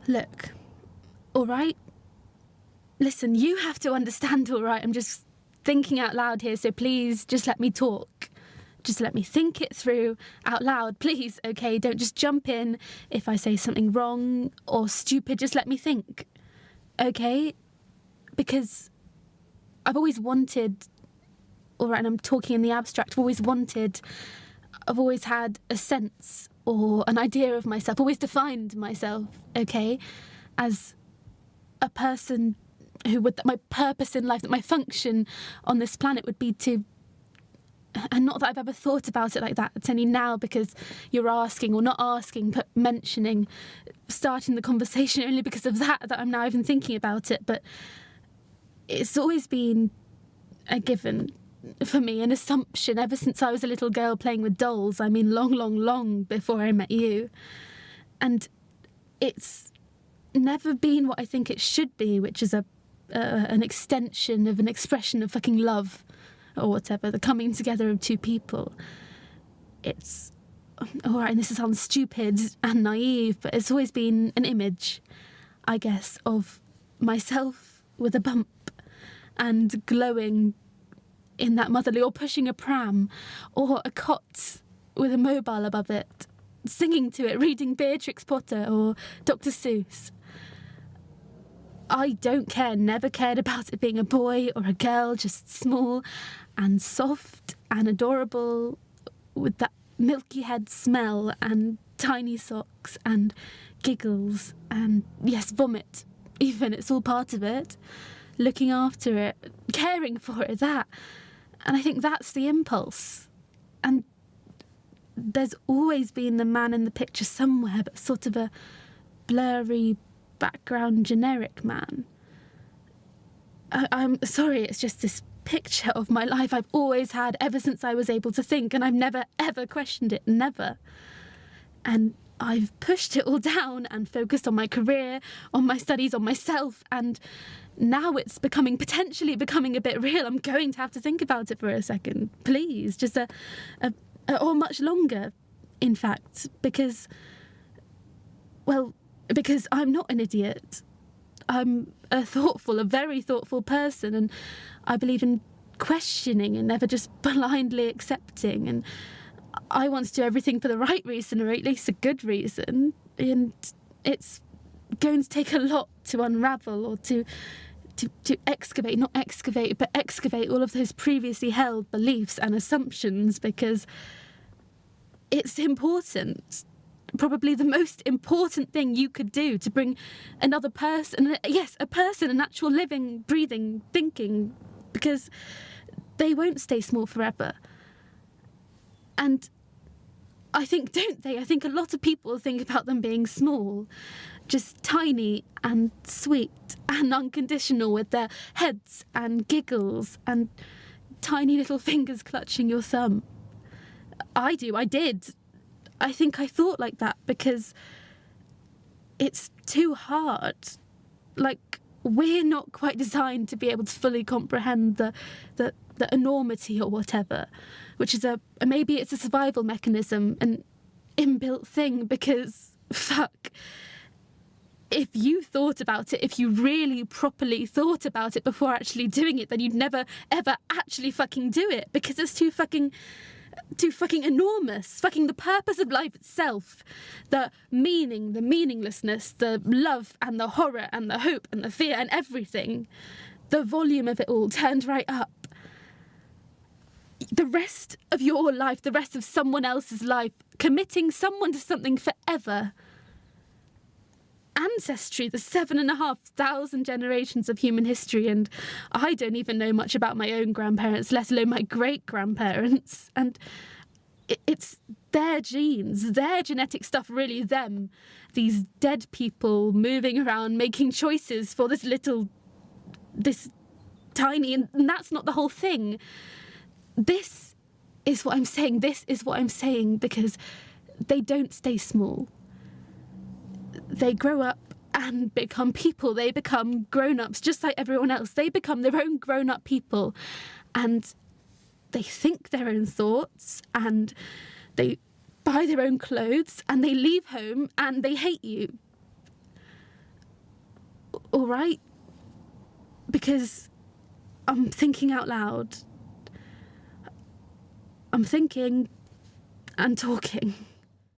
Look, all right? Listen, you have to understand, all right? I'm just thinking out loud here, so please just let me talk. Just let me think it through out loud, please, okay? Don't just jump in if I say something wrong or stupid. Just let me think, okay? Because I've always wanted, all right, and I'm talking in the abstract, I've always had a sense or an idea of myself, always defined myself, okay, as a person who would, my purpose in life, that my function on this planet would be to, and not that I've ever thought about it like that, it's only now because you're asking, or not asking, but mentioning, starting the conversation only because of that I'm now even thinking about it. But it's always been a given for me, an assumption ever since I was a little girl playing with dolls. I mean, long, long, long before I met you. And it's never been what I think it should be, which is an extension of an expression of fucking love or whatever, the coming together of two people. It's, all right, and this sounds stupid and naive, but it's always been an image, I guess, of myself with a bump and glowing in that motherly, or pushing a pram, or a cot with a mobile above it, singing to it, reading Beatrix Potter or Dr. Seuss. I don't care, never cared about it being a boy or a girl, just small and soft and adorable with that milky head smell and tiny socks and giggles and, yes, vomit even, it's all part of it. Looking after it, caring for it, that. And I think that's the impulse. And there's always been the man in the picture somewhere, but sort of a blurry background generic man. I'm sorry, it's just this picture of my life I've always had ever since I was able to think, and I've never ever questioned it, never. And I've pushed it all down and focused on my career, on my studies, on myself, and now it's potentially becoming a bit real. I'm going to have to think about it for a second, please, just or much longer, in fact, because I'm not an idiot. I'm a very thoughtful person, and I believe in questioning and never just blindly accepting, and I want to do everything for the right reason, or at least a good reason, and it's going to take a lot to unravel or to excavate all of those previously held beliefs and assumptions, because it's important. Probably the most important thing you could do to bring another person, yes, a person, an actual living, breathing, thinking, because they won't stay small forever. And I think, don't they? I think a lot of people think about them being small, just tiny and sweet and unconditional, with their heads and giggles and tiny little fingers clutching your thumb. I did. I think I thought like that because it's too hard. Like, we're not quite designed to be able to fully comprehend the enormity or whatever, which is maybe it's a survival mechanism, an inbuilt thing, because fuck, if you thought about it, if you really properly thought about it before actually doing it, then you'd never ever actually fucking do it, because it's too fucking enormous. Fucking the purpose of life itself, the meaning, the meaninglessness, the love and the horror and the hope and the fear and everything, the volume of it all turned right up. The rest of your life, the rest of someone else's life, committing someone to something forever. Ancestry, the 7,500 generations of human history, and I don't even know much about my own grandparents, let alone my great-grandparents, and it's their genes, their genetic stuff, really, them, these dead people moving around making choices for this tiny, and that's not the whole thing. This is what I'm saying, because they don't stay small. They grow up and become people. They become grown-ups, just like everyone else. They become their own grown-up people. And they think their own thoughts, and they buy their own clothes, and they leave home, and they hate you. right? Because I'm thinking out loud. I'm thinking and talking.